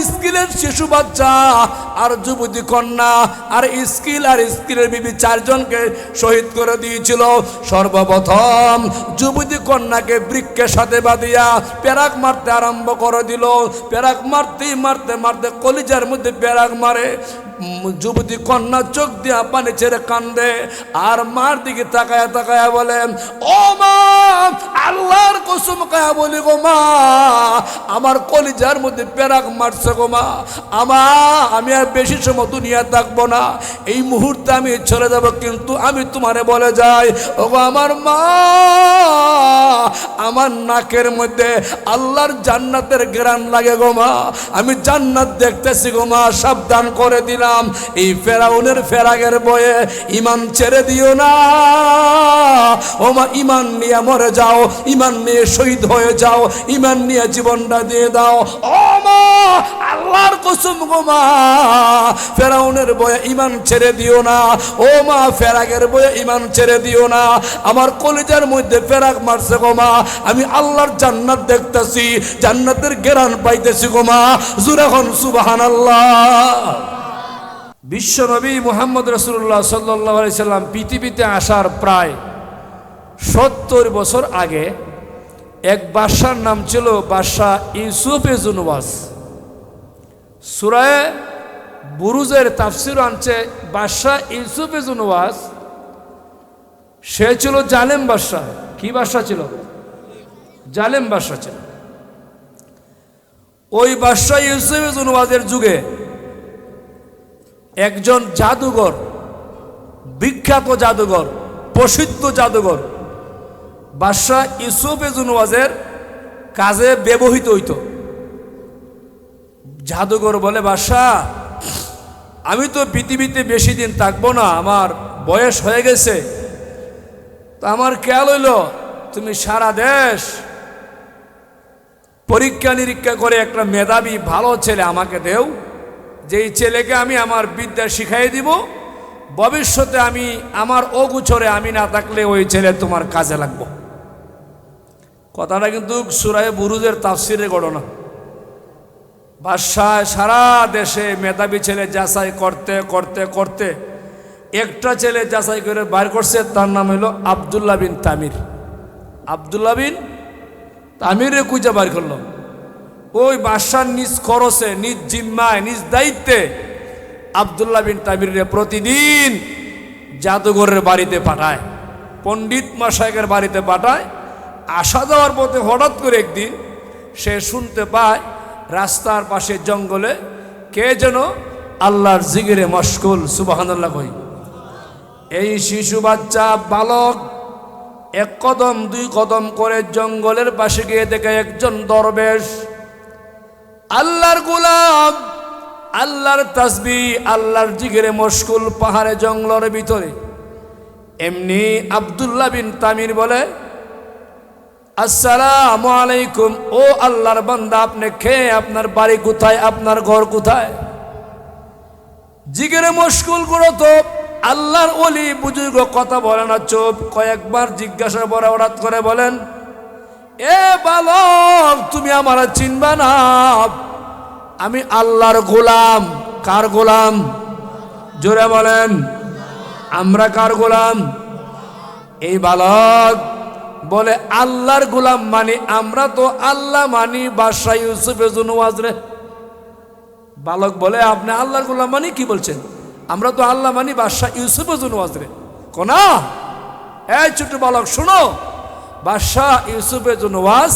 স্কিলের শিশু বাচ্চা আর যুবতী কন্যা আর স্কিলের বিবি চারজনকে শহীদ করে দিয়েছিল। সর্বপ্রথম যুবতী কন্যাকে বৃক্ষের সাথে বাঁধিয়া পেরাক মারতে আরম্ভ করে দিল। পেরাক মারতে মারতে মারতে কলিজার মধ্যে পেরাক মারে। যুবতী কন্যা চোখ দিয়া পানি ছেড়ে কান্দে আর মার দিকে তাকায়া তাকায়া বলে, ও মা, আল্লাহর কসম খায়া বলি গো মা, আমার কলিজার মধ্যে পেরাক মারছে গো মা, আমি আর বেশি সময় দুনিয়া থাকবো না, এই মুহূর্তে আমি চলে যাব, কিন্তু আমি তোমারে বলে যাই ও গো আমার মা, আমার নাকের মধ্যে আল্লাহর জান্নাতের ঘ্রাণ লাগে গো মা, আমি জান্নাত দেখতেছি গো মা, সাবধান করে দিলাম। এই ফেরাউনের ফেরাগের বয়ে ঈমান ছেড়ে দিও না ও মা, ঈমান নিয়ে মরে যাও, ঈমান নিয়ে শহীদ হয়ে যাও, ঈমান নিয়ে জীবনটা দিয়ে দাও। ও মা, আল্লাহর কসম গো মা, ফেরাউনের বয়ে ঈমান ছেড়ে দিও না ও মা, ফেরাগের বয়ে ঈমান ছেড়ে দিও না, আমার কলিজার মধ্যে ফেরাক মারছে গো মা, আমি আল্লাহর জান্নাত দেখতেছি, জান্নাতের ঘ্রাণ পাইতেছি গো মা, জোরে হন সুবহানাল্লাহ। বিশ্বনবী মুহাম্মদ রাসূলুল্লাহ সাল্লাল্লাহু আলাইহি সাল্লাম পৃথিবীতে আসার প্রায় 70 বছর আগে এক বাদশার নাম ছিল বাদশাহ ইউসুফ জুনওয়াজ। সূরা বুরুজের তাফসীর আনছে বাদশাহ ইউসুফ জুনওয়াজ, সে ছিল জালেম বাদশাহ। কি বাদশাহ ছিল? জালেম বাদশাহ ছিল। ওই বাদশাহ ইউসুফ জুনওয়াজের যুগে একজন জাদুঘর, বিখ্যাত জাদুঘর, প্রসিদ্ধ জাদুঘর বাদশাহ ইউসুফ জুনওয়াজের কাজে ব্যবহৃত হইত। জাদুঘর বলে, বাদশাহ, আমি তো পৃথিবীতে বেশি দিন থাকবো না, আমার বয়স হয়ে গেছে, তো আমার খেয়াল হইল তুমি সারা দেশ পরীক্ষা নিরীক্ষা করে একটা মেধাবী ভালো ছেলে আমাকে দেও, যেই ছেলেকে আমি আমার বিদ্যা শিখাই দিব, ভবিষ্যতে আমি আমার অগোচরে আমি না থাকলে ওই ছেলে তোমার কাজে লাগবো। কথাটা কিন্তু সূরা বুরুজের তাফসীরের ঘটনা। বাদশাহ সারা দেশে মেধাবী ছেলে যাচাই করতে করতে করতে একটা ছেলে যাচাই করে বাইর করছে, তার নাম হলো আব্দুল্লাহ বিন তামির। আব্দুল্লাহ বিন তামিরে খুঁজে বাইর করলো। ওই বাদশার নিজ খরচে, নিজ জিম্মায়, নিজ দায়িত্বে আব্দুল্লাহ বিন তামিরে প্রতিদিন জাদুঘরের বাড়িতে পাঠায়, পণ্ডিত মশায়েকের বাড়িতে পাঠায়। আসা যাওয়ার পথে হঠাৎ করে একদিন সে শুনতে পায় রাস্তার পাশে জঙ্গলে কে যেন আল্লাহর জিকিরে মশগুল। সুবহানাল্লাহ কই। এই শিশু বাচ্চা বালক এক কদম দুই কদম করে জঙ্গলের পাশে গিয়ে দেখে একজন দরবেশ, আল্লাহর গোলাম, আল্লাহর তাসবিহ, আল্লাহর জিকিরে মশগুল পাহাড়ে জঙ্গলের ভিতরে। এমনি আব্দুল্লাহ বিন তামির বলে, আসসালামু আলাইকুম, ও আল্লাহর বান্দা, আপনি কে? আপনার বাড়ি কোথায়? আপনার ঘর কোথায়? জিকিরে মশগুল করো তো। আল্লাহর ওলি বুজুর্গ কথা বলে না, চুপ। কয়েকবার জিজ্ঞাসা করে হঠাৎ করে বলেন, এ বালক, তুমি আমার চিনবা না? আমি আল্লাহর গোলাম। কার গোলাম? জোরে বলেন, আমরা কার গোলাম? এই বালক বলে, আল্লাহর গোলাম মানি আমরা তো আল্লাহ মানি বাদশাহ ইউসুফ জুনওয়াজ রে। বালক বলে, আপনি আল্লাহর গোলাম মানি? কি বলছেন? আমরা তো আল্লাহ মানি বাদশাহ ইউসুফ জুনওয়াজ রে। কোনা, এই ছোট বালক শোনো, বাদশাহ ইউসুফ জুনওয়াজ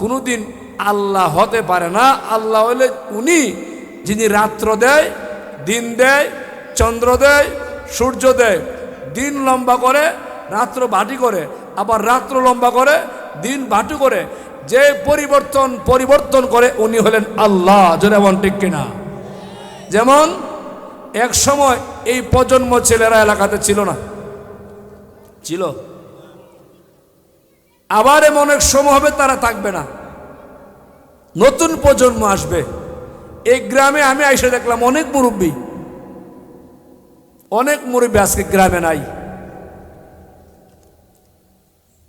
কোনোদিন আল্লাহ হতে পারে না। আল্লাহ হলে উনি যিনি রাত্র দেয়, দিন দেয়, চন্দ্র দেয়, সূর্য দেয়। দিন লম্বা করে, রাত্র বাটি করে, আবার রাত্র লম্বা করে, দিন বাটু করে। যে পরিবর্তন করে উনি হলেন আল্লাহ। জোরে বলেন ঠিক কিনা? যেমন এক সময় এই প্রজন্ম ছেলেরা এলাকাতে ছিল না, ছিল। আবার এমন এক সময় হবে তারা থাকবে না, নতুন প্রজন্ম আসবে। এই গ্রামে আমি এসে দেখলাম অনেক মুরব্বী, অনেক মুরব্বী আজকে গ্রামে নাই।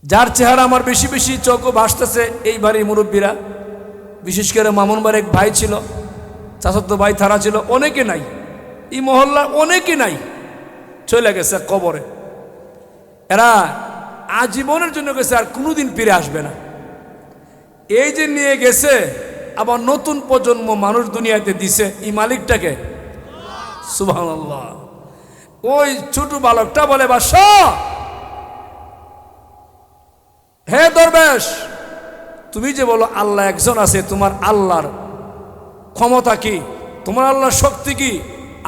যার চেহারা আমার বেশি বেশি চোখও ভাসতেছে এই বাড়ির মুরব্বীরা, বিশেষ করে মামুন বাড়ির এক ভাই ছিল, চাচাতো ভাই তারা ছিল, অনেকে নাই, এই মহল্লার অনেকে নাই, চলে গেছে কবরে। এরা আজীবনের জন্য গেছে, আর কোনোদিন ফিরে আসবে না। এই যে নিয়ে গেছে, আবার নতুন প্রজন্ম মানুষ দুনিয়াতে দিছে, এই মালিকটাকে, সুবহানাল্লাহ। ওই ছোট বালকটা বলে, বাদশাহ, হে দরবেশ, তুমি যে বলো আল্লাহ একজন আছে, তোমার আল্লাহর ক্ষমতা কি, তোমার আল্লাহর শক্তি কি?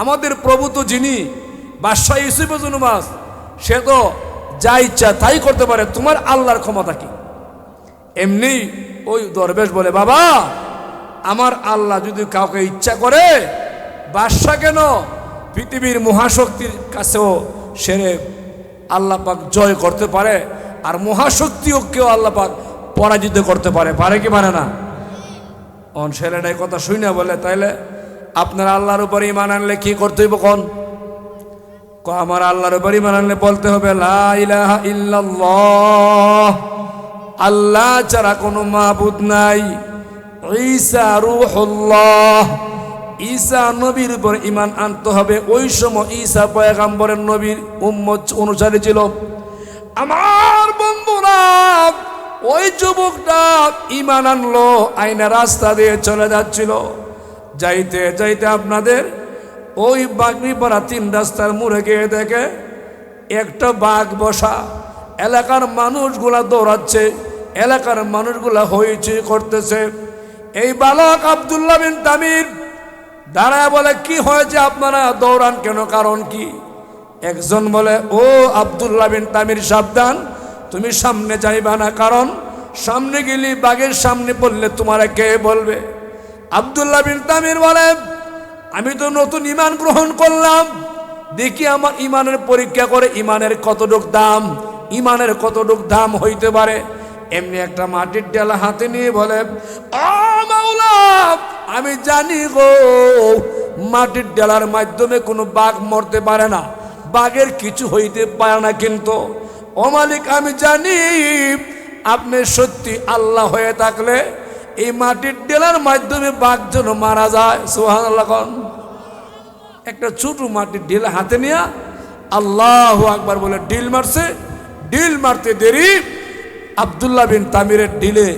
আমাদের প্রভু তো যিনি বাদশাহ ইউসুফ জুনুমাস, সে তো যা ইচ্ছা তাই করতে পারে, তোমার আল্লাহর ক্ষমতা কি? এমনি ওই দরবেশ বলে, বাবা, আমার আল্লাহ যদি কাউকে ইচ্ছা করে, বাদশাহ কেন, পৃথিবীর মহাশক্তির কাছেও সেরে আল্লাহ পাক জয় করতে পারে, আর মহাশক্তিও কেউ আল্লাহ পাক পরাজিত করতে পারে, পারে কি পারে না? অন ছেলেটাই কথা শুনে বলে, তাইলে আপনার আল্লাহর উপর ঈমান আনলে কি করতে হইব? কোন আমার আল্লাহর উপর ঈমান আনলে বলতে হবে, লা ইলাহা ইল্লাল্লাহ, আল্লাহ ছাড়া কোনো মাবুদ নাই, ঈসা রূহুল্লাহ, ঈসা নবীর উপর ঈমান আনতে হবে। ওই সময় ঈসা পয়গম্বরের নবীর উম্মত অনুসারী ছিল। আমার বন্ধুরা, ওই যুবকটা ঈমান আনলো, আইনা রাস্তা দিয়ে চলে যাচ্ছিল, যাইতে যাইতে আপনাদের ওই বাগড়িপাড়া 3 রাস্তার মোড়ে গিয়ে দেখে একটা বাঘ বসা। এলাকার মানুষগুলা দৌড়াচ্ছে, এলাকার মানুষগুলা হইচই করতেছে। এই বালক আব্দুল্লাহ বিন তামির দাঁড়ায় বলে, কি হয়েছে, আপনারা দৌড়ান কেন, কারণ কি? একজন বলে, ও আব্দুল্লাহ বিন তামির, সাবধান, তুমি সামনে যাইবা না, কারণ সামনে গেলে বাঘের সামনে পড়লে তোমার কে বলবে? আব্দুল্লাহ বিন তামির বলে, আমি তো নতুন ঈমান গ্রহণ করলাম, দেখি আমার ঈমানের পরীক্ষা করে, ঈমানের কতটুক দাম, ঈমানের কতটুক দাম হইতে পারে। এমনি একটা মাটির ডেলা হাতে নিয়ে বলে, ও মাওলা, আমি জানি গো, মাটির ডেলার মাধ্যমে কোনো বাঘ মরতে পারে না, বাঘের কিছু হইতে পারে না, কিন্তু ও মালিক, আমি জানি আপনি সত্যি আল্লাহ হয়ে থাকলে এই মাটির ডেলার মাধ্যমে বাঘ যেন মারা যায়। সুবহানাল্লাহ। একটা ছোট মাটির ঢেলা হাতে নিয়ে আল্লাহু আকবার বলে ঢিল মারছে। ঢিল মারতে দেরি, আব্দুল্লাহ বিন তামিরের ঢিলে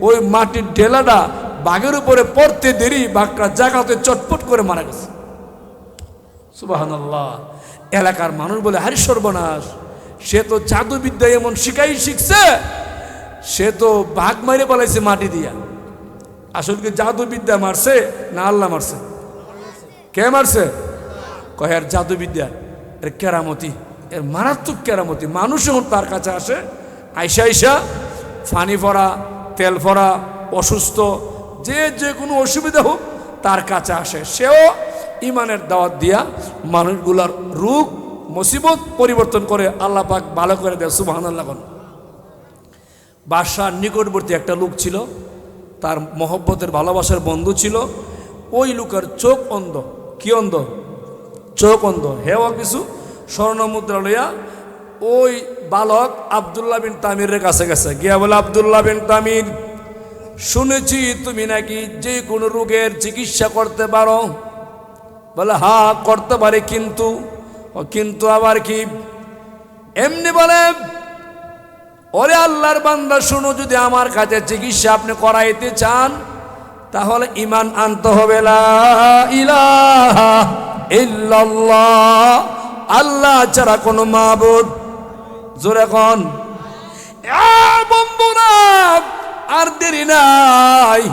ওই মাটির ঢেলাটা বাঘের উপরে পড়তে দেরি, বাঘটা জায়গাতে চটপট করে মারা গেছে। সুবহানাল্লাহ। এলাকার মানুষ বলে, হারি সর্বনাশ, সে তো জাদুবিদ্যা এমন শিখছে, সে তো বাঘ মারে পালাইছে মাটি দিয়া। আসলে কি জাদুবিদ্যা মারছে না আল্লাহ মারছে? কে মারছে? কয় আর জাদুবিদ্যা, এর কেরামতি, এর মারাত্মক কেরামতি। মানুষ যখন তার কাছে আসে, আইসা ফানি পড়া, তেল পড়া, অসুস্থ, যে কোনো অসুবিধা হোক তার কাছে আসে, সেও ঈমানের দাওয়াত দিয়া মানুষগুলার রোগ মুসিবত পরিবর্তন করে আল্লাহ পাক ভালো করে দেয়। সুবহানাল্লাহ। বাদশার নিকটবর্তী একটা লোক ছিল, তার মহব্বতের ভালোবাসার বন্ধু ছিল। ওই লোকের চোখ অন্ধ। কি অন্ধ? চোখ অন্ধ। হেও কিছু স্বর্ণ মুদ্রা লইয়া ওই বালক আব্দুল্লাহ বিন তামিরের কাছে গেছে, গিয়া বলে, আব্দুল্লাহ বিন তামির, শুনেছি তুমি নাকি যে কোনো রোগের চিকিৎসা করতে পারো। বলে, হ্যাঁ করতে পারি, কিন্তু আবার কি? এমনি বলে, ওরে আল্লাহর বান্দা, শুনো, যদি আমার কাছে চিকিৎসা আপনি করাইতে চান, তাহলে ঈমান আনতে হবে, লা ইলাহা ইল্লাল্লাহ, আল্লাহ ছাড়া কোনো মাবুদ। জোরে কোন। বন্ধুরা, আর দেরি নাই।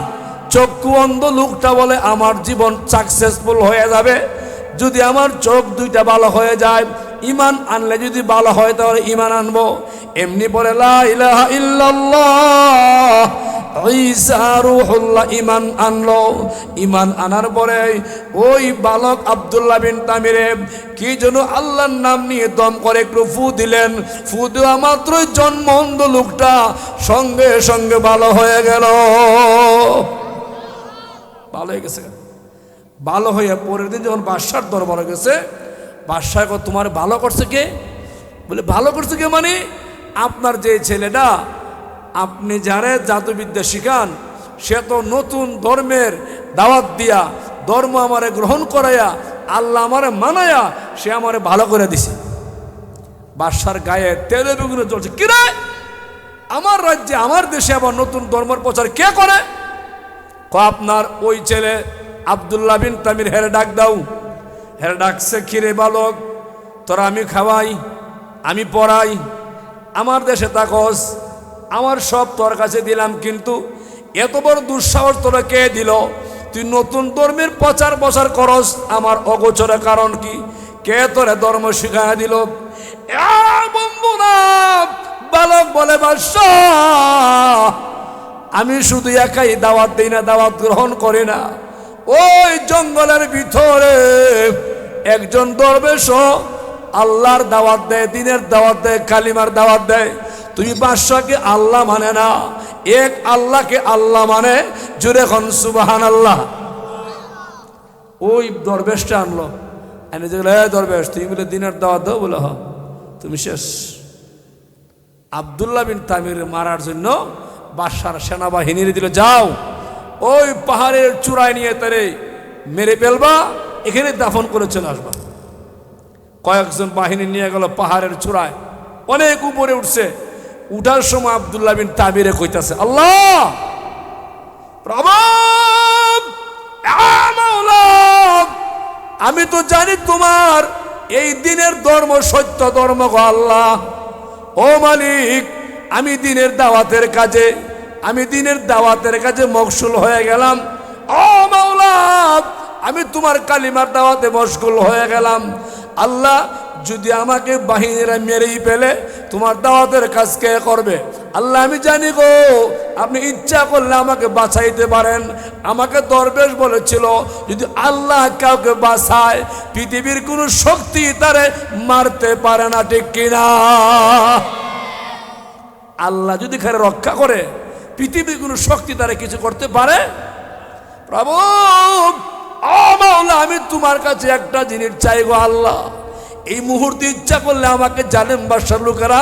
চক্ষু অন্ধ লোকটা বলে, আমার জীবন সাকসেসফুল হয়ে যাবে যদি আমার চোখ দুইটা ভালো হয়ে যায়। ঈমান আনলে যদি ভালো হয় তাহলে ঈমান আনবো। এমনি বলে, লা ইলাহা ইল্লাল্লাহ, ঈসা রূহুল্লাহ, ঈমান আনলো। ঈমান আনার পরে ওই বালক আব্দুল্লাহ বিন তামিরে কি যেন আল্লাহর নাম নিয়ে দম করে একটু ফু দিলেন। ফু দেওয়া মাত্রই জন্ম অন্ধ লোকটা সঙ্গে সঙ্গে ভালো হয়ে গেল। ভালো হয়ে গেছে। ভালো হয়ে পরের দিন যখন বাদশার দরবারে গেছে, বাদশাহ তোমার ভালো করছে কে? বলে, ভালো করছে কে মানে, আপনার যে ছেলেটা আপনি যারে জাদুবিদ্যা শিখান, সে তো নতুন ধর্মের দাওয়াত দিয়া ধর্ম আমারে গ্রহণ করাইয়া আল্লাহ আমারে মানায়া সে আমারে ভালো করে দিছে। বাদশার গায়ে তেলে বেগুনে জ্বলছে, কিরে আমার রাজ্যে আমার দেশে আবার নতুন ধর্মের প্রচার কে করে? আপনার ওই ছেলে আব্দুল্লাহ বিন তামির, হেরে ডাক দাও। হেরে ডাকছে, কিরে বালক, তোরা আমি খাওয়াই, আমি পড়াই, আমার দেশে থাকস, আমার সব তোর কাছে দিলাম, কিন্তু এত বড় দুঃসাহস তোরা কে দিল? তুই নতুন ধর্মের প্রচার প্রসার করস আমার অগোচরে, কারণ কি? কে তোরে ধর্ম শিখাইয়া দিল? বন্ধুরা, বালক বলে, বাদশাহ আমি শুধু একাই দাওয়াত দিই না, দাওয়াত গ্রহণ করি না, ওই জঙ্গলের ভিতরে একজন দরবেশ আল্লাহর দাওয়াত দেয়, দিনের দাওয়াত দেয়, কালিমার দাওয়াত দেয়। তুমি বাদশাকে আল্লাহ মানে না, এক আল্লাহকে আল্লাহ মানে। জোরে এখন সুবহানাল্লাহ। ওই দরবেশটা আনলো, এনে যে দরবেশ তুমি বলে দিনের দাওয়াত দাও, বলে হ, তুমি শেষ। আব্দুল্লাহ বিন তামির মারার জন্য বাদশার সেনাবাহিনীর দিল, যাও ওই পাহাড়ের চূড়ায় নিয়ে তারে মেরে ফেলবা, এখানে দাফন করে চলে আসবা। কয়েকজন বাহিনী নিয়ে গেল পাহাড়ের চূড়ায়, অনেক উপরে উঠছে। উঠার সময় আব্দুল্লাহ বিন তামিরে কইতাছে, আল্লাহ প্রভু, আমি তো জানি তোমার এই দিনের ধর্ম সত্য ধর্ম গো আল্লাহ। ও মালিক, আমি দিনের দাওয়াতের কাজে মশগুল হয়ে গেলাম। ও মাওলা, আমি তোমার কালিমার দাওয়াতে মশগুল হয়ে গেলাম। আল্লাহ, যদি আমাকে বাহিনীরা মেরেই ফেলে তোমার দাওয়াতের কাজ কে করবে? আল্লাহ আমি জানি গো, আপনি ইচ্ছা করলে আমাকে বাঁচাইতে পারেন। আমাকে দরবেশ বলেছিল, যদি আল্লাহ কাউকে বাঁচায় পৃথিবীর কোনো শক্তি তারে মারতে পারে না, ঠিক কিনা? আল্লাহ যদি খারে রক্ষা করে, পৃথিবীর কোনো শক্তি তারে কিছু করতে পারে? প্রভু, ও মাওলা, আমি তোমার কাছে একটা জিনিস চাই গো আল্লাহ, এই মুহূর্তে ইচ্ছা করলে আমাকে জালেম বাদশার লোকেরা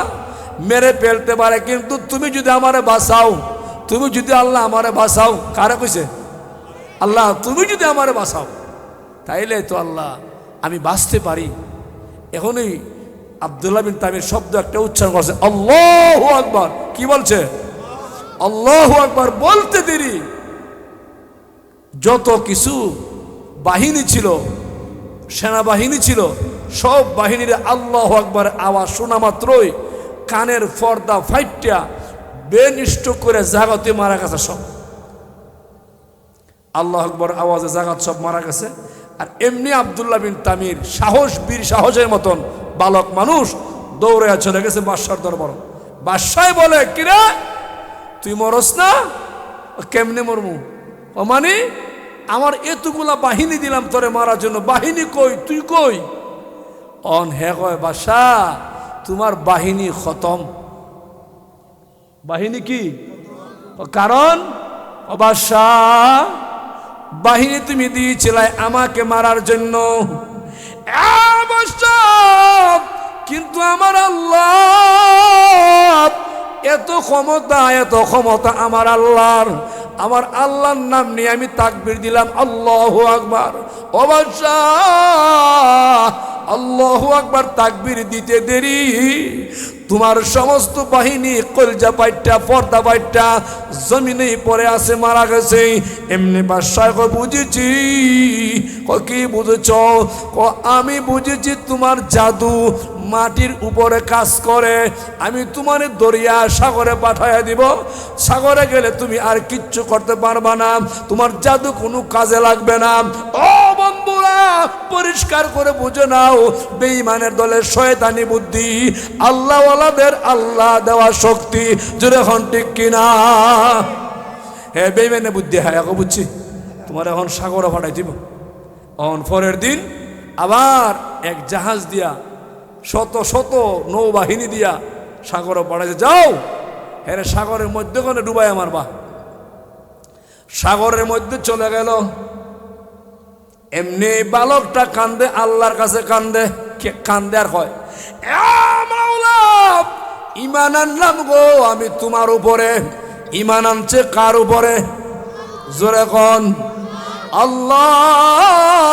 মেরে ফেলতে পারে, কিন্তু তুমি যদি আমারে বাঁচাও, তুমি যদি আল্লাহ আমারে বাঁচাও, কারা কইছে? আল্লাহ, তুমি যদি আমারে বাঁচাও, তাইলে তো আল্লাহ আমি বাঁচতে পারি। এখনই আব্দুল্লাহ বিন তামির শব্দ একটা উচ্চারণ করছে, আল্লাহু আকবার। কি বলছে? আল্লাহু আকবার। বলতে দেরি যত কিছু বাহিনী ছিল, সেনাবাহিনী ছিল, সব বাহিনীর আল্লাহু আকবার আওয়াজ শোনা মাত্রই কানের পর্দা ফাইটটা বেনিষ্ট করে জাগতে মারা গেছে সব। আল্লাহু আকবার আওয়াজে জাগাত সব মারা গেছে। আর এমনি আব্দুল্লাহ বিন তামির সাহস, বীর সাহসের মতন বালক মানুষ দৌড়ে চলে গেছে বাদশার দরবার। বাদশাহ বলে, কিরে তুই মরস না? কেমনে মরমু? ও মানে আমার এতগুলা বাহিনী দিলাম তোরে মারার জন্য, বাহিনী কই? তুই কই? অন হে কয়, বাদশাহ তোমার বাহিনী খতম। বাহিনী কি? কারণ ও বাদশাহ, বাহিনী তুমি দিয়েছিলে আমাকে মারার জন্য, কিন্তু আমার আল্লাহ এত ক্ষমতা আমার আল্লাহর। আমার আল্লাহর নাম নিয়ে আমি তাকবীর দিলাম, আল্লাহু আকবার। ও বাদশাহ, আল্লাহু আকবার তাকবীর দিতে দেরি তোমার সমস্ত বাহিনী কলজা পাইটা, পর্দা পাইটা জমিনে পড়ে আছে, মারা গেছে। এমনি বাদশাহ বুঝেছি। কি বুঝেছ? আমি বুঝেছি তোমার জাদু মাটির উপরে কাজ করে। আমি তোমার দরিয়া সাগরে পাঠাইয়া দিব, সাগরে গেলে তুমি আর কিচ্ছু করতে পারবা না, তোমার জাদু কোনো কাজে লাগবে না। ও বন্ধুরা, পরিষ্কার করে বুঝে নাও, বেঈমানের দলের শয়তানি বুদ্ধি, আল্লাহওয়ালাদের আল্লাহ দেওয়া শক্তি। জোরে এখন ঠিক কিনা? হ্যাঁ, বেঈমানের বুদ্ধি। হ্যাঁ, এখন বুঝছি। তোমার এখন সাগরে পাঠাই দিব। অন পরের দিন আবার এক জাহাজ দিয়া, শত শত নৌবাহিনী দিয়া সাগরে পাঠাইছে, যাও হ্যাঁ সাগরের মধ্যে কোনে ডুবাই মারবা। সাগরের মধ্যে চলে গেল। এমনি বালকটা কান্দে, আল্লাহর কাছে কান্দে। আর কয়, মাওলা ঈমান আনলাম গো আমি তোমার উপরে। ঈমান আনছে কার উপরে? জোরে কোন? আল্লাহ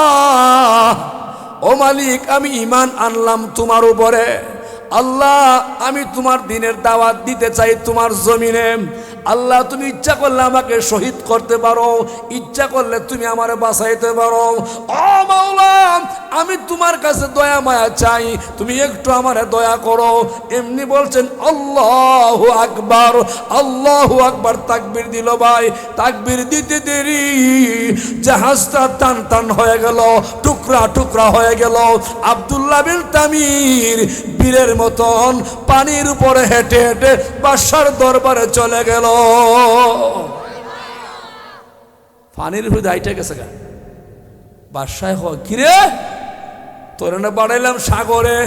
ও মালিক আমি ঈমান আনলাম তোমার উপরে। আল্লাহ আমি তোমার দ্বীনের দাওয়াত দিতে চাই তোমার জমিনে। আল্লাহ তুমি ইচ্ছা করলে আমাকে শহীদ করতে পারো, ইচ্ছা করলে তুমি আমারে বাঁচাইতে পারো। ও মাওলা আমি তোমার কাছে দয়া মায়া চাই, তুমি একটু আমারে দয়া করো। এমনি বলছেন আল্লাহু আকবার, আল্লাহু আকবার। তাকবীর দিল ভাই, তাকবীর দিতে দেরি জাহাজটা টান টান হয়ে গেল, টুকরা টুকরা হয়ে গেল। আব্দুল্লাহ বিন তামির বীরের মতন পানির উপরে হেঁটে হেঁটে বাদশার দরবারে চলে গেল। পানির উপরে দাইটা গেছে গা। বাদশায় কিরে তোরে না পাঠাইলাম সাগরে।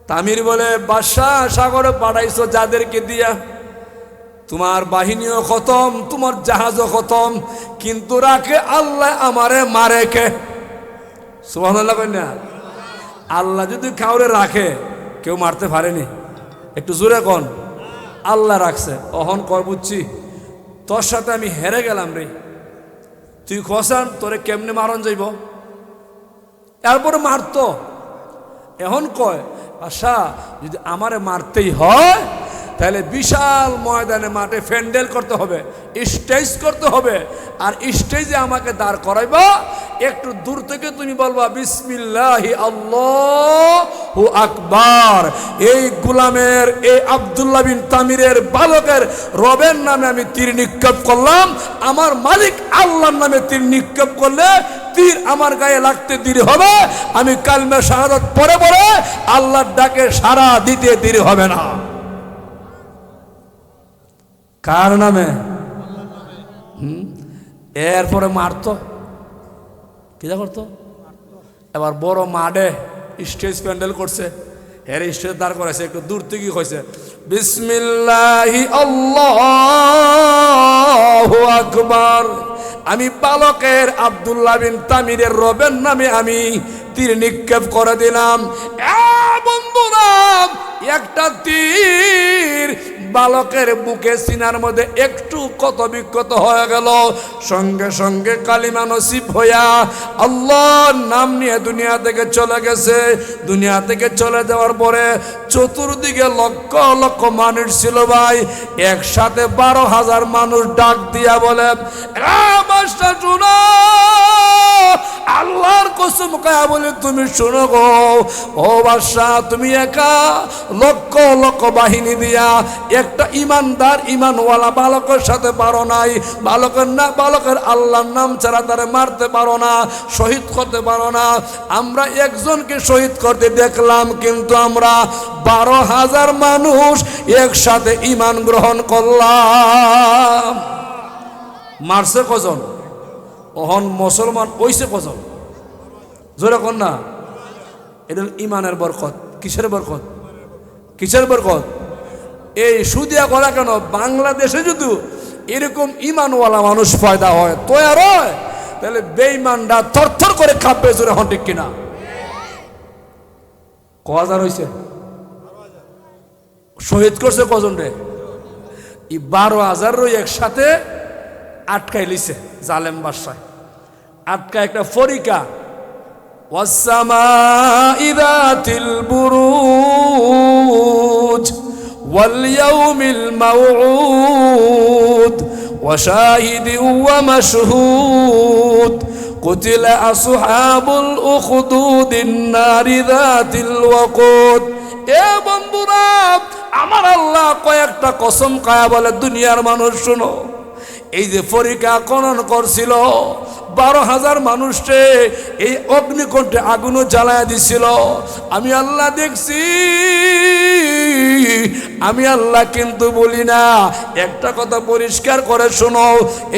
তামির বলে বাদশাহ সাগরে পাঠাইছো যাদেরকে দিয়া, তোমার বাহিনীও খতম, তোমার জাহাজও খতম, কিন্তু রাখে আল্লাহ আমারে মারে কে? সুবহানাল্লাহ কই না? আল্লাহ যদি কাউরে রাখে কেউ মারতে পারেনি। একটু জোরে কোন আল্লাহ রাখছে। অহন কর বুঝছি তোর সাথে আমি হেরে গেলাম রে, তুই খসান তোরে কেমনে মারন যাইব? এরপরে মারতো। এখন কয় আশা যদি আমারে মারতেই হয় তাহলে বিশাল ময়দানে মাঠে প্যান্ডেল করতে হবে, স্টেজ করতে হবে। আর স্টেজে আমাকে দাঁড় করাইবা, একটু দূর থেকে তুমি বলবা বিসমিল্লাহি আল্লাহু আকবার। এই গোলামের, এই আব্দুল্লাহ বিন তামিরের বালকের রবের নামে আমি তীর নিক্ষেপ করলাম। আমার মালিক আল্লাহর নামে তীর নিক্ষেপ করলে তীর আমার গায়ে লাগতে দেরি হবে। আমি কালমা শাহাদাত পড়ে পড়ে আল্লাহর ডাকে সাড়া দিতে দেরি হবে না। কার নামে? এরপরে মারতো, কি যা করতো? এবার বড় মাঠে স্টেজ প্যান্ডেল করছে, এর স্টেজ দাঁড় করেছে, একটু দূর থেকে কইছে বিসমিল্লাহি আল্লাহু আকবার। আমি বালকের আব্দুল্লাহ বিন তামিরের রবের নামে আমি তীর নিক্ষেপ করে দিলাম। বন্ধুরা একটা তীর বালকের বুকে সিনার মধ্যে একটু কত বিক্ষত হয়ে গেল, সঙ্গে সঙ্গে কালিমা নসিব হইয়া আল্লাহর নাম নিয়ে দুনিয়া থেকে চলে গেছে। দুনিয়া থেকে চলে যাওয়ার পরে চতুর্দিকে লক্ষ লক্ষ মানুষ ছিল ভাই। একসাথে 12,000 মানুষ ডাক দিয়া বলে শুনো, আল্লাহর কসম খায়া বলে তুমি শুনো গো ও বাদশাহ, তুমি একা লক্ষ লক্ষ বাহিনী দিয়া একটা ইমানদার ইমানওয়ালা বালকের সাথে পারো নাই। বালকের আল্লাহর নাম ছাড়া তারে মারতে পারো না, শহীদ করতে পারো না। আমরা একজনকে শহীদ করতে দেখলাম, কিন্তু আমরা 12,000 মানুষ একসাথে ঈমান গ্রহণ করলাম। মারছে কজন? ওহন মুসলমান হইছে কজন? জোরে কোন না? এটা ঈমানের বরকত। কিসের বরকত? কিসের বরকত? এই সুদিয়া করা কেন? বাংলাদেশে যদি এরকম ঈমানওয়ালা মানুষ পয়দা হয়, তৈয়ার হয়, তাহলে বেঈমানরা থরথর করে কাঁপবে। জোরে হন ঠিক কিনা? কহাজার হয়েছে? শহীদ করছে কজন রে? এই 12,000 একসাথে আটকাই লিছে জালেম বাদশাহ। আটকা একটা ফরিকা ওয়াসসামাই যাতিল বুরুজ ওয়াল ইয়াউমিল মাউউদ ওয়া শাহিদিন ওয়া মাশহুদ কুতিলা আসহাবুল উখদুদিন নারি যাতিল ওয়াকুদ। এ বন্ধুরা আমার আল্লাহ কয়েকটা কসম খায়া বলে দুনিয়ার মানুষ শুনো, এই যে পরীক্ষা খনন করছিল 12,000 মানুষকে এই অগ্নিকুণ্ডে আগুনও জ্বালায় দিছিল, আমি আল্লাহ দেখছি। আমি আল্লাহ কিন্তু বলি না। একটা কথা পরিষ্কার করে শোনো,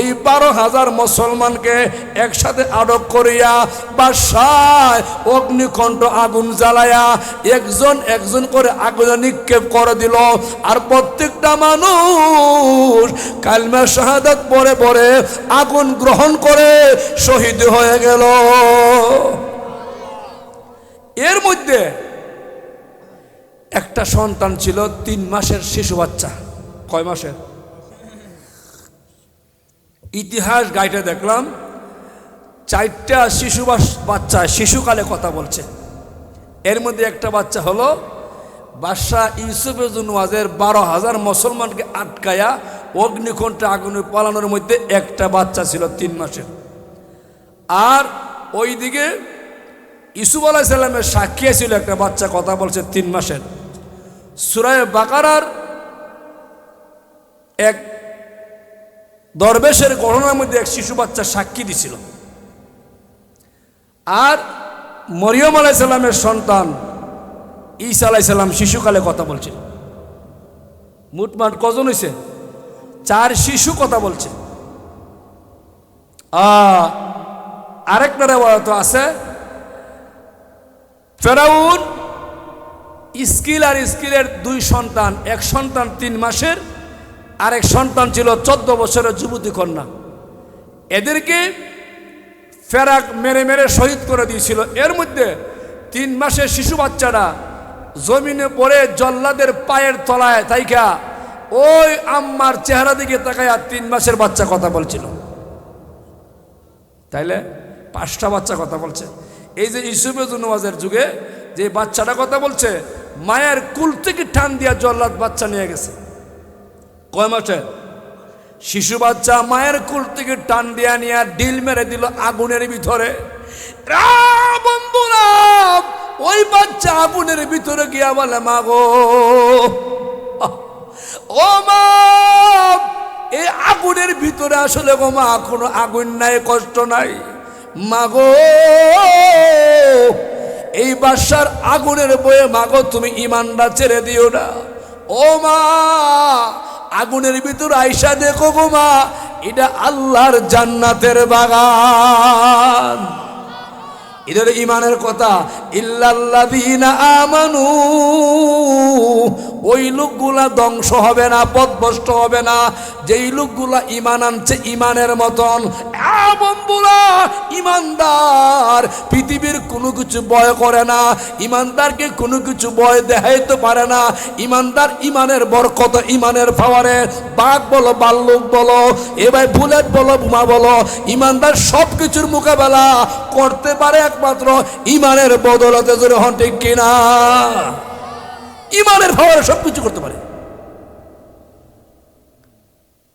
এই 12,000 মুসলমানকে একসাথে আটক করিয়া বাদশাহ অগ্নিকুণ্ড আগুন জ্বালায়া একজন একজন করে আগুন নিক্ষেপ করে দিল। আর প্রত্যেকটা মানুষ কালিমা শাহাদাত পরে পরে আগুন গ্রহণ করে শহীদ হয়ে গেল। এর মধ্যে একটা সন্তান ছিল 3 মাসের শিশু বাচ্চা। কয় মাসের? ইতিহাস গাইতে দেখলাম 4টা শিশু বাচ্চা শিশুকালে কথা বলছে। এর মধ্যে একটা বাচ্চা হলো বাদশাহ ইউসুফ নওয়াজের 12,000 মুসলমানকে আটকায়া অগ্নিকুণ্ডে আগুনে পালানোর মধ্যে একটা বাচ্চা ছিল 3 মাসের। আর ওইদিকে ইউসুফ আলাইহিস সালামের সাক্ষী ছিল একটা বাচ্চা কথা বলছে 3 মাসের। সূরা বাকারার এক দরবেশের ঘটনার মধ্যে এক শিশু বাচ্চা সাক্ষী দিছিল। আর মরিয়ম আলাইহিস সালামের সন্তান ঈসা আলাইহিস সালাম শিশুকালে কথা বলছিল। মোটমাট কজন হয়েছে? 4 শিশু কথা বলছে। আরেকটা রেওয়ায়ত আছে ফেরাউন ইসকিল আর ইসকিলের 2 সন্তান, এক সন্তান 3 মাসের, আরেক সন্তান ছিল 14 বছরের যুবতী কন্যা। এদেরকে ফেরাক মেরে মেরে শহীদ করে দিয়েছিল। এর মধ্যে 3 মাসের শিশু বাচ্চারা জমিনে পড়ে জল্লাদের পায়ের তলায় তাইকা ওই আম্মার চেহারা দিকে তাকায়া 3 মাসের বাচ্চা কথা বলছিল। তাইলে 5টা বাচ্চা কথা বলছে। এই যে ইউসুফ নওয়াজের যুগে যে বাচ্চাটা কথা বলছে, মায়ের কুল থেকে টান দিয়া জল্লাদ বাচ্চা নিয়ে গেছে। কয় মাসে? শিশু বাচ্চা মায়ের কুল থেকে টান দিয়া নিয়ে ডিল মেরে দিল আগুনের ভিতরে। বন্ধুরা, ওই বাচ্চা আগুনের ভিতরে গিয়া বলে, মা গো, ও মা, এই আগুনের ভিতরে আসলে গো মা কোনো আগুন নাই, কষ্ট নাই। মা গো, এই বাদশার আগুনের বয়ে মা গো তুমি ঈমানটা ছেড়ে দিও না। ও মা, আগুনের ভিতরে আইসা দেখো গো মা, এটা আল্লাহর জান্নাতের বাগান। এদের ইমানের কথা। ইল্লাল্লাযীনা আমানু, ওই লোকগুলা ধ্বংস হবে না, পথভ্রষ্ট হবে না, যেই লোকগুলা ইমান আনছে ইমানের মতন। বন্ধুরা, ইমানদার পৃথিবীর কোনো কিছু ভয় করে না, ইমানদারকে কোনো কিছু ভয় দেখাইতে পারে না। ইমানদার ইমানের বরকত, ইমানের পাওয়ারে বাঘ বলো, ভাল্লুক বলো, এবার বুলেট বলো, বোমা বলো, ইমানদার সব কিছুর মোকাবেলা করতে পারে একমাত্র ইমানের বদলতে। জোরে হন ঠিক কিনা? ইমানের পাওয়ারে সব কিছু করতে পারে।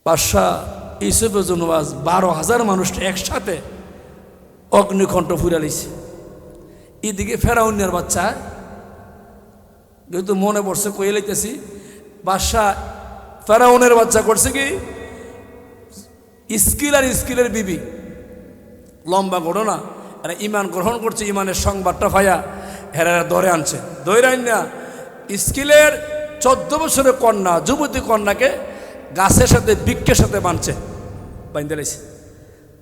বাদশাহ ইউসুফ নওয়াজ 12,000 মানুষটা একসাথে অগ্নিকণ্ঠ ফুরালিছে। এদিকে ফেরাউনের বাচ্চা, যেহেতু মনে পড়ছে কয়ে লাইতেছি, বাদশাহ ফেরাউনের বাচ্চা করছে কি, স্কিল আর স্কিলের বিবি, লম্বা ঘটনা। এরা ইমান গ্রহণ করছে, ইমানের সংবাদটা পাইয়া হেরা ধরে আনছে। ধরে আন না স্কিলের 14 বছরের কন্যা, যুবতী কন্যাকে গাছের সাথে বৃক্ষের সাথে বাঁধছে, বাঁধতে লাইছে।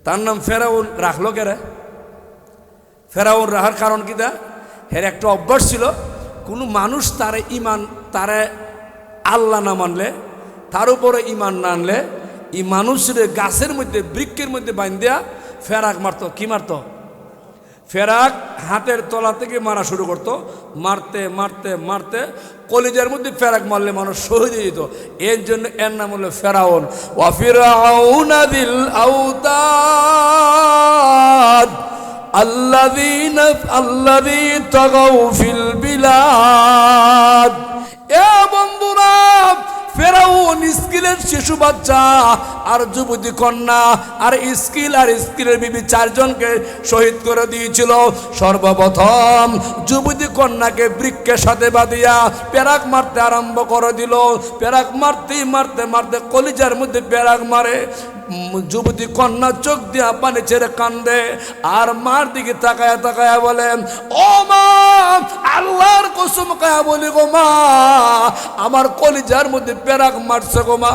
তার নাম ফেরাউন রাখলো কেরা? ফেরাউন রাখার কারণ কি? দা হের একটা অভ্যাস ছিল, কোনো মানুষ তারে ইমান, তারে আল্লাহ না মানলে, তার উপরে ইমান না আনলে, এই মানুষের গাছের মধ্যে বৃক্ষের মধ্যে বাঁধিয়া ফেরাক মারত। কি মারত? ফেরাক হাতের তলা থেকে মারা শুরু করতো। মারতে মারতে মারতে কলিজার মধ্যে ফেরাক মারলে মানুষ শহীদ হয়ে যেত। এর জন্য এর নাম হলো ফেরাউন। ওয়া ফিরআউনা যিল আওতাদ আল্লাযী তাগাউ ফিল বিলাদ। এ বন্ধুরা, ফেরাউন স্কিলের শিশু বাচ্চা আর যুবতী কন্যা আর স্কিলের বিবি 4 জনকে শহীদ করে দিয়েছিল। সর্বপ্রথম যুবতী কন্যাকে বৃক্ষের সাথে বাঁধিয়া পেরাক মারতে আরম্ভ করে দিল। পেরাক মারতে মারতে মারতে কলিজার মধ্যে পেরাক মারে। যুবতী কন্যা চোখ দিয়া পানি ছেড়ে কান্দে আর মার দিকে তাকায়া তাকায়া বলে, ও মা, আল্লাহর কসম খায়া বলি গো মা, আমার কলিজার মধ্যে পেরাক মারছে গো মা।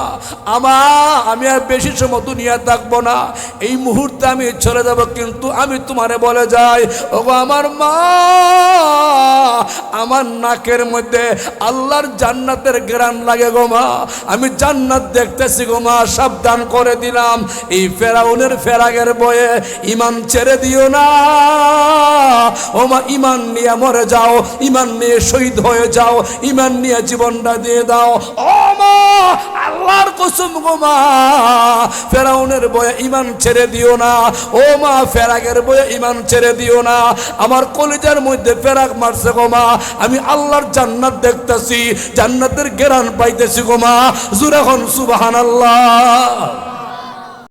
আমি আর বেশি সময় দুনিয়া থাকবো না, এই মুহূর্তে আমি চলে যাব। কিন্তু আমি তোমারে বলে যাই, ও গো আমার মা, আমার নাকের মধ্যে আল্লাহর জান্নাতের ঘ্রাণ লাগে গো মা। আমি জান্নাত দেখতেছি গো মা, সাবধান করে দিলাম। দিলাম, এই ফেরাউনের ফেরাগের বয়ে ইমান ছেড়ে দিও না। ও মা, ইমান নিয়ে মরে যাও, ইমান নিয়ে শহীদ হয়ে যাও, ইমান নিয়ে জীবনটা দিয়ে দাও। ও মা, আল্লাহর কসম গো মা, ফেরাউনের বয়ে ইমান ছেড়ে দিও না। ও মা, ফেরাগের বয়ে ইমান ছেড়ে দিও না। আমার কলিজার মধ্যে ফেরাক মারছে গো মা, আমি আল্লাহর জান্নাত দেখতেছি, জান্নাতের ঘেরান পাইতেছি গো মা। জোরে হন সুবহানাল্লাহ।